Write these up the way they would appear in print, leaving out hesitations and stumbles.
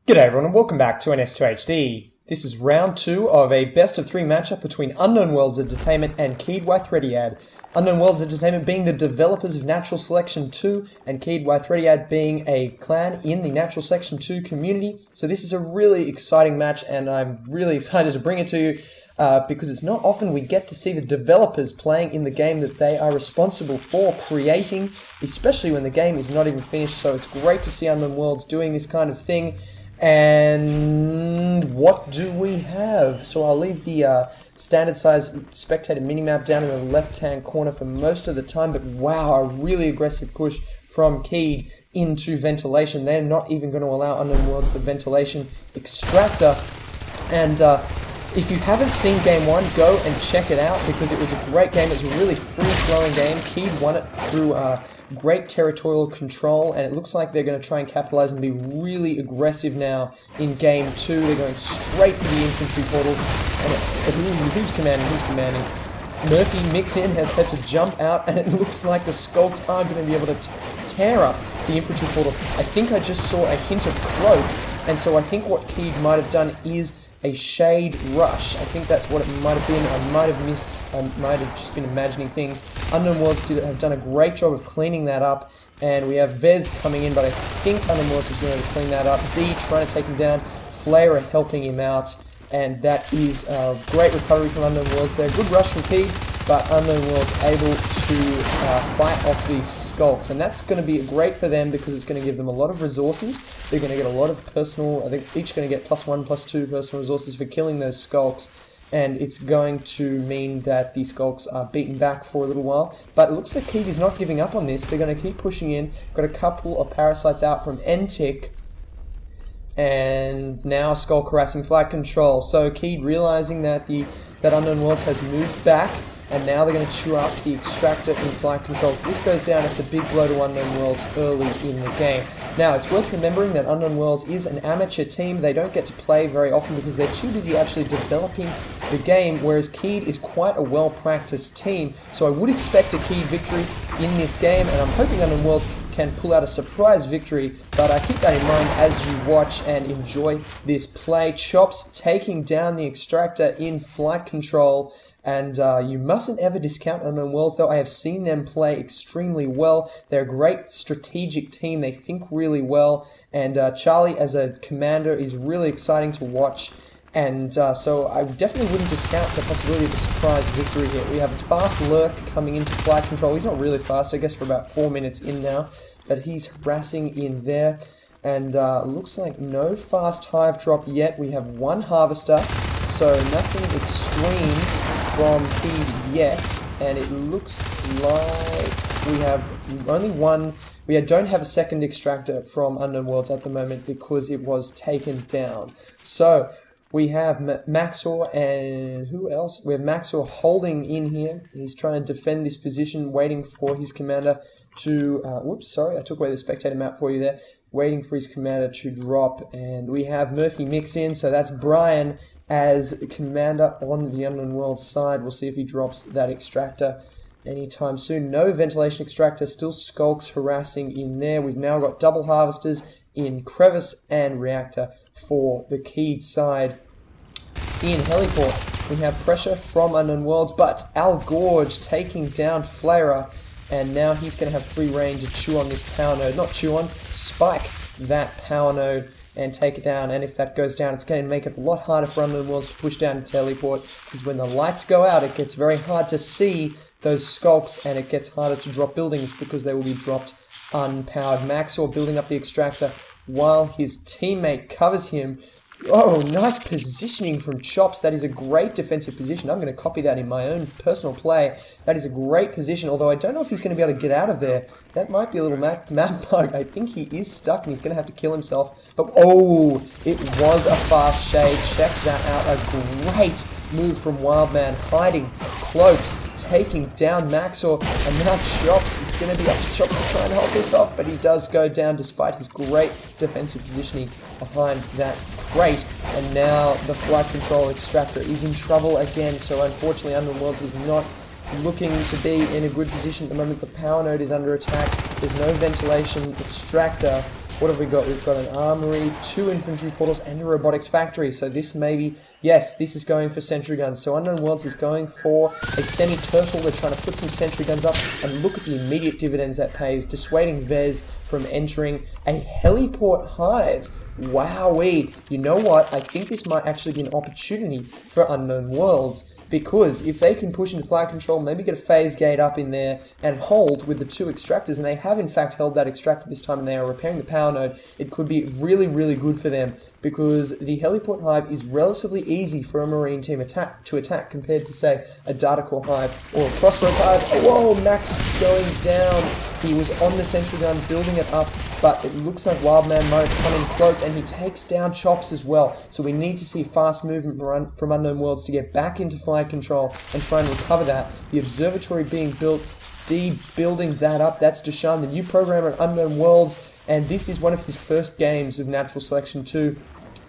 G'day everyone and welcome back to NS2HD. This is round 2 of a best of 3 matchup between Unknown Worlds Entertainment and Keyed Wythrediad. Unknown Worlds Entertainment being the developers of Natural Selection 2 and Keyed Wythrediad being a clan in the Natural Selection 2 community. So this is a really exciting match and I'm really excited to bring it to you because it's not often we get to see the developers playing in the game that they are responsible for creating, especially when the game is not even finished. So it's great to see Unknown Worlds doing this kind of thing. And what do we have? So I'll leave the standard size spectator minimap down in the left hand corner for most of the time, but wow, a really aggressive push from Keyed into ventilation. They're not even going to allow Unknown Worlds the ventilation extractor. And if you haven't seen game 1, go and check it out because it was a great game. It was a really free-flowing game. Keyed won it through great territorial control, and it looks like they're going to try and capitalize and be really aggressive now in game 2. They're going straight for the infantry portals. And who's commanding? Murphy Mix-In has had to jump out, and it looks like the Skulks are going to be able to tear up the infantry portals. I think I just saw a hint of Cloak, and so I think what Keyed might have done is a Shade Rush. I think that's what it might have been. I might have just been imagining things. Unknown Worlds have done a great job of cleaning that up, and we have Vez coming in, but I think Unknown Worlds is going to clean that up. D trying to take him down, Flair helping him out, and that is a great recovery from Unknown Worlds there. Good rush from Keyed, but Unknown Worlds able to fight off these Skulks, and that's going to be great for them because it's going to give them a lot of resources. They're going to get a lot of personal, I think each going to get +1, +2 personal resources for killing those Skulks, and it's going to mean that the Skulks are beaten back for a little while. But it looks like Keyed is not giving up on this. They're going to keep pushing in. Got a couple of parasites out from Entic, and now Skulk harassing flight control. So Keyed realizing that that Unknown Worlds has moved back, and now they're going to chew up the extractor in flight control. If this goes down, it's a big blow to Unknown Worlds early in the game. Now, it's worth remembering that Unknown Worlds is an amateur team. They don't get to play very often because they're too busy actually developing the game, whereas Keyed is quite a well-practiced team. So I would expect a Keyed victory in this game, and I'm hoping Unknown Worlds can pull out a surprise victory, but keep that in mind as you watch and enjoy this play. Chops taking down the extractor in flight control, and you mustn't ever discount Unknown Worlds, though I have seen them play extremely well. They're a great strategic team, they think really well, and Charlie as a commander is really exciting to watch. And so I definitely wouldn't discount the possibility of a surprise victory here. We have a fast Lurk coming into flight control. He's not really fast, I guess we're about 4 minutes in now, but he's harassing in there. And looks like no fast hive drop yet. We have one harvester, so nothing extreme from Keyed yet. And it looks like we have only one. We don't have a second extractor from Unknown Worlds at the moment because it was taken down. So we have Maxor and who else? We have Maxor holding in here. He's trying to defend this position, waiting for his commander to... whoops, sorry, I took away the spectator map for you there. Waiting for his commander to drop. And we have Murphy Mix-In, so that's Brian as commander on the Unknown Worlds side. We'll see if he drops that extractor anytime soon. No ventilation extractor, still Skulks harassing in there. We've now got double harvesters in Crevice and Reactor for the Keyed side. In Heliport, we have pressure from Unknown Worlds, but Al Gorge taking down Flarer, and now he's going to have free reign to chew on this power node. Not chew on, spike that power node and take it down, and if that goes down, it's going to make it a lot harder for Unknown Worlds to push down into Heliport, because when the lights go out, it gets very hard to see those Skulks, and it gets harder to drop buildings because they will be dropped unpowered. Maxor building up the extractor while his teammate covers him. Oh, nice positioning from Chops. That is a great defensive position. I'm going to copy that in my own personal play. That is a great position, although I don't know if he's going to be able to get out of there. That might be a little map bug. I think he is stuck and he's going to have to kill himself. But, oh, it was a fast Shade. Check that out. A great move from Wildman. Hiding, cloaked, taking down Maxor, and now Chops. It's going to be up to Chops to try and hold this off, but he does go down despite his great defensive positioning behind that crate. And now the flight control extractor is in trouble again, so unfortunately Unknown Worlds is not looking to be in a good position at the moment. The power node is under attack. There's no ventilation extractor, What have we got? We've got an armory, 2 infantry portals, and a robotics factory. So this maybe, yes, this is going for sentry guns. So Unknown Worlds is going for a semi-turtle. They're trying to put some sentry guns up, and look at the immediate dividends that pays, dissuading Vez from entering a heliport hive. Wowee. You know what? I think this might actually be an opportunity for Unknown Worlds. Because if they can push into flight control, maybe get a phase gate up in there and hold with the 2 extractors, and they have in fact held that extractor this time and they are repairing the power node, it could be really, really good for them because the heliport hive is relatively easy for a marine team to attack compared to, say, a data core hive or a crossroads hive. Oh, whoa, Max is going down. He was on the sentry gun building it up, but it looks like Wildman might have come in cloaked, and he takes down Chops as well. So we need to see fast movement from Unknown Worlds to get back into flight control and try and recover that. The observatory being built, D building that up. That's Deshaun, the new programmer at Unknown Worlds, and this is one of his first games of Natural Selection 2.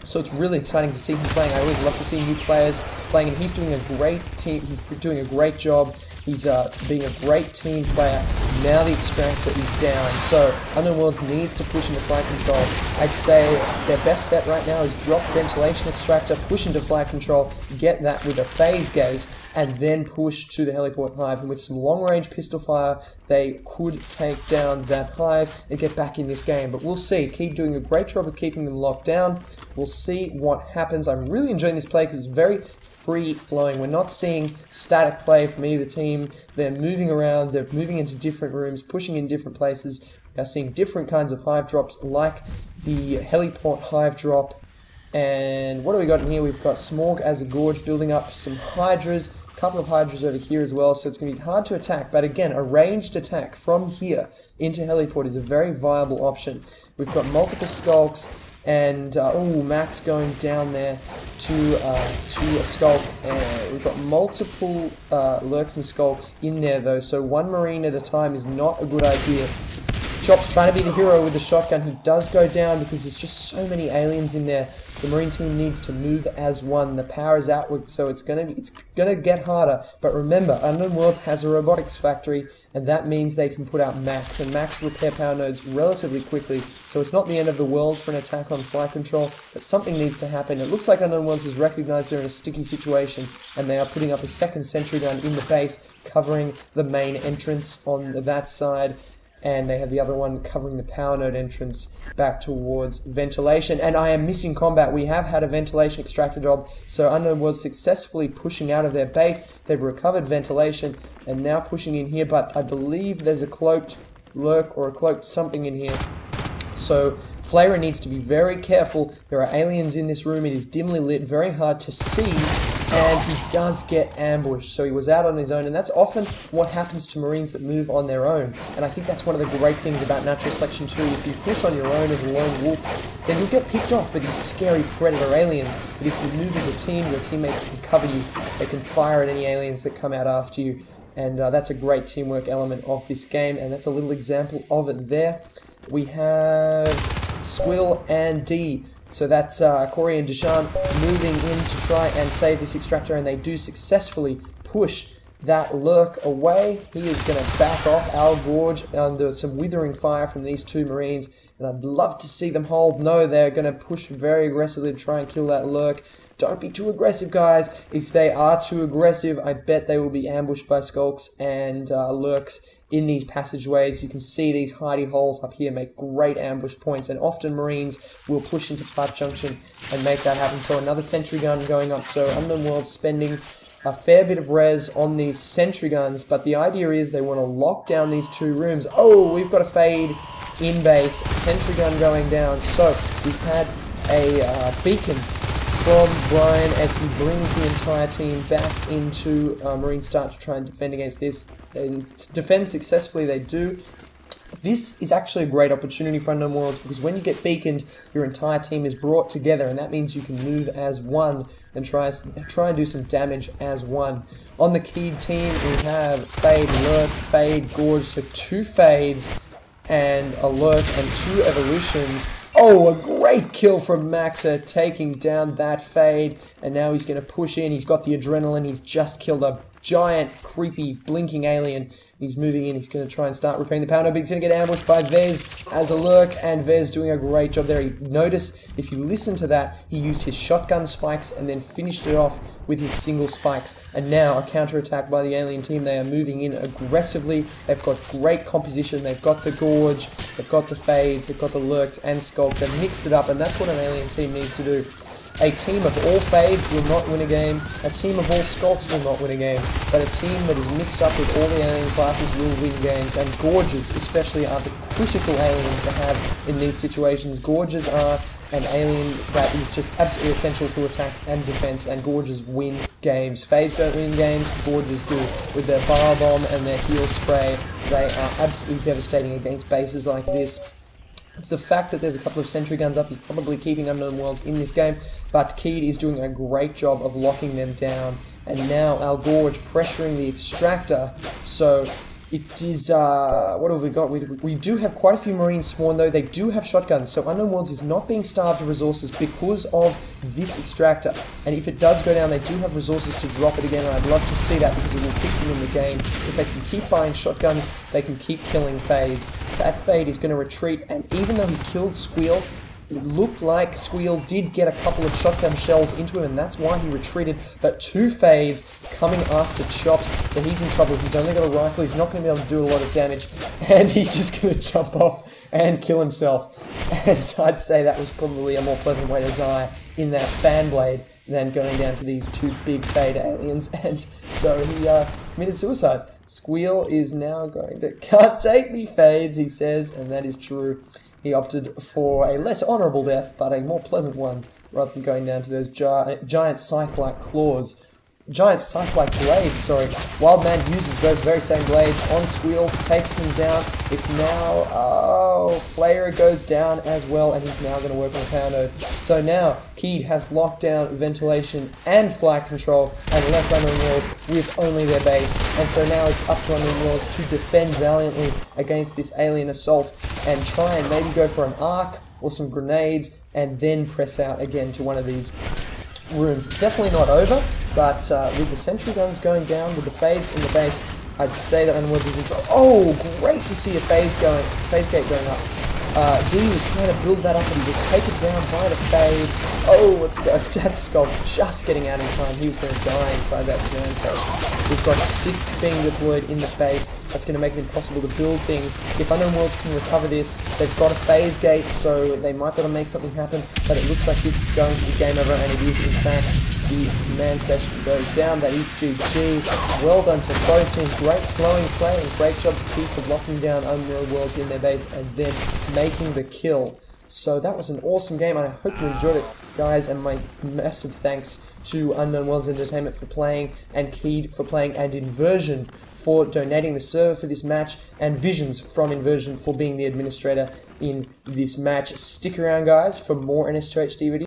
So it's really exciting to see him playing. I always love to see new players playing, and he's doing a great team. He's doing a great job. He's being a great team player. Now the extractor is down, so Unknown Worlds needs to push into flight control. I'd say their best bet right now is drop ventilation extractor, push into flight control, get that with a phase gate, and then push to the heliport hive. And with some long-range pistol fire, they could take down that hive and get back in this game. But we'll see. Keep doing a great job of keeping them locked down. We'll see what happens. I'm really enjoying this play because it's very free-flowing. We're not seeing static play from either team. They're moving around. They're moving into different rooms, pushing in different places. We're seeing different kinds of hive drops like the heliport hive drop. And what do we got in here? We've got Smorg as a gorge building up some hydras. Couple of hydras over here as well, so it's going to be hard to attack, but again, a ranged attack from here into heliport is a very viable option. We've got multiple skulks, and oh, Max going down there to a skulk, and we've got multiple lurks and skulks in there though, so one marine at a time is not a good idea. Chop's trying to be the hero with the shotgun. He does go down because there's just so many aliens in there. The marine team needs to move as one. The power is outward, so it's gonna get harder. But remember, Unknown Worlds has a robotics factory, and that means they can put out Max, and Max repair power nodes relatively quickly. So it's not the end of the world for an attack on flight control, but something needs to happen. It looks like Unknown Worlds has recognized they're in a sticky situation, and they are putting up a second sentry gun in the base, covering the main entrance on that side. And they have the other one covering the power node entrance back towards ventilation. And I am missing combat. We have had a ventilation extractor job, so Unknown Worlds successfully pushing out of their base. They've recovered ventilation and now pushing in here, but I believe there's a cloaked lurk or a cloaked something in here. So Flayer needs to be very careful. There are aliens in this room. It is dimly lit, very hard to see. And he does get ambushed, so he was out on his own, and that's often what happens to Marines that move on their own. And I think that's one of the great things about Natural Selection 2. If you push on your own as a lone wolf, then you'll get picked off by these scary predator aliens. But if you move as a team, your teammates can cover you. They can fire at any aliens that come out after you. And that's a great teamwork element of this game, and that's a little example of it there. We have Squill and D. So that's Corey and Deshaun moving in to try and save this extractor, and they do successfully push that lurk away. He is going to back off Al Gorge under some withering fire from these two Marines, and I'd love to see them hold. No, they're going to push very aggressively to try and kill that lurk. Don't be too aggressive, guys. If they are too aggressive, I bet they will be ambushed by skulks and lurks in these passageways. You can see these hidey holes up here make great ambush points, and often Marines will push into Pipe Junction and make that happen. So another sentry gun going up. So Unknown Worlds spending a fair bit of res on these sentry guns, but the idea is they want to lock down these two rooms. Oh, we've got a fade in base, sentry gun going down. So we've had a beacon from Brian as he brings the entire team back into Marine Start to try and defend against this. They defend successfully, they do. This is actually a great opportunity for Unknown Worlds because when you get beaconed, your entire team is brought together, and that means you can move as one and try and do some damage as one. On the keyed team, we have Fade, Lurk, Fade, Gorge, so 2 Fades and a Lurk and 2 Evolutions. Oh, a great kill from Maxa, taking down that Fade, and now he's going to push in. He's got the adrenaline. He's just killed a giant, creepy, blinking alien. He's moving in. He's going to try and start repairing the pounder, but he's going to get ambushed by Vez as a lurk, and Vez doing a great job there. Notice, if you listen to that, he used his shotgun spikes and then finished it off with his single spikes. And now a counterattack by the alien team. They are moving in aggressively. They've got great composition. They've got the gorge, they've got the fades, they've got the lurks and skulks. They've mixed it up, and that's what an alien team needs to do. A team of all fades will not win a game, a team of all skulks will not win a game, but a team that is mixed up with all the alien classes will win games, and gorges especially are the critical alien to have in these situations. Gorges are an alien that is just absolutely essential to attack and defense, and gorges win games. Fades don't win games, gorges do. With their bar bomb and their heal spray, they are absolutely devastating against bases like this. The fact that there's a couple of sentry guns up is probably keeping Unknown Worlds in this game, but Keed is doing a great job of locking them down. And now our Gorge pressuring the extractor, so it is, what have we got? We do have quite a few Marines spawn though. They do have shotguns, so Unknown Worlds is not being starved of resources because of this extractor. And if it does go down, they do have resources to drop it again, and I'd love to see that because it will keep them in the game. If they can keep buying shotguns, they can keep killing fades. That fade is going to retreat, and even though he killed Squeal, it looked like Squeal did get a couple of shotgun shells into him, and that's why he retreated. But two fades coming after Chops, so he's in trouble. He's only got a rifle, he's not going to be able to do a lot of damage, and he's just going to jump off and kill himself. And I'd say that was probably a more pleasant way to die in that fan blade than going down to these two big fade aliens, and so he committed suicide. Squeal is now going to, "Can't take me, fades," he says, and that is true. He opted for a less honourable death, but a more pleasant one, rather than going down to those giant scythe-like claws. Giant scythe-like blades, sorry. Wildman uses those very same blades on Squeal, takes him down. It's now, oh, Flayer goes down as well, and he's now going to work on the power node. So now, Keed has locked down ventilation and flight control, and left Unknown Worlds with only their base. And so now it's up to Unknown Worlds to defend valiantly against this alien assault, and try and maybe go for an arc or some grenades, and then press out again to one of these rooms. It's definitely not over, but with the sentry guns going down, with the fades in the base, I'd say that Unknown Worlds is in trouble. Oh, great to see a phase gate going up. D was trying to build that up, and he was taken down by the fade. Oh, that skull just getting out in time. He was going to die inside that command station. We've got assists being deployed in the base. That's going to make it impossible to build things. If Unknown Worlds can recover this, they've got a phase gate, so they might be able to make something happen, but it looks like this is going to be game over, and it is in fact. The command station goes down. That is GG. Well done to both teams. Great flowing play, and great job to Keith for locking down Unknown Worlds in their base and then making the kill. So that was an awesome game. I hope you enjoyed it, guys, and my massive thanks to Unknown Worlds Entertainment for playing, and Keed for playing, and Inversion for donating the server for this match, and Visions from Inversion for being the administrator in this match. Stick around, guys, for more NS2HD videos.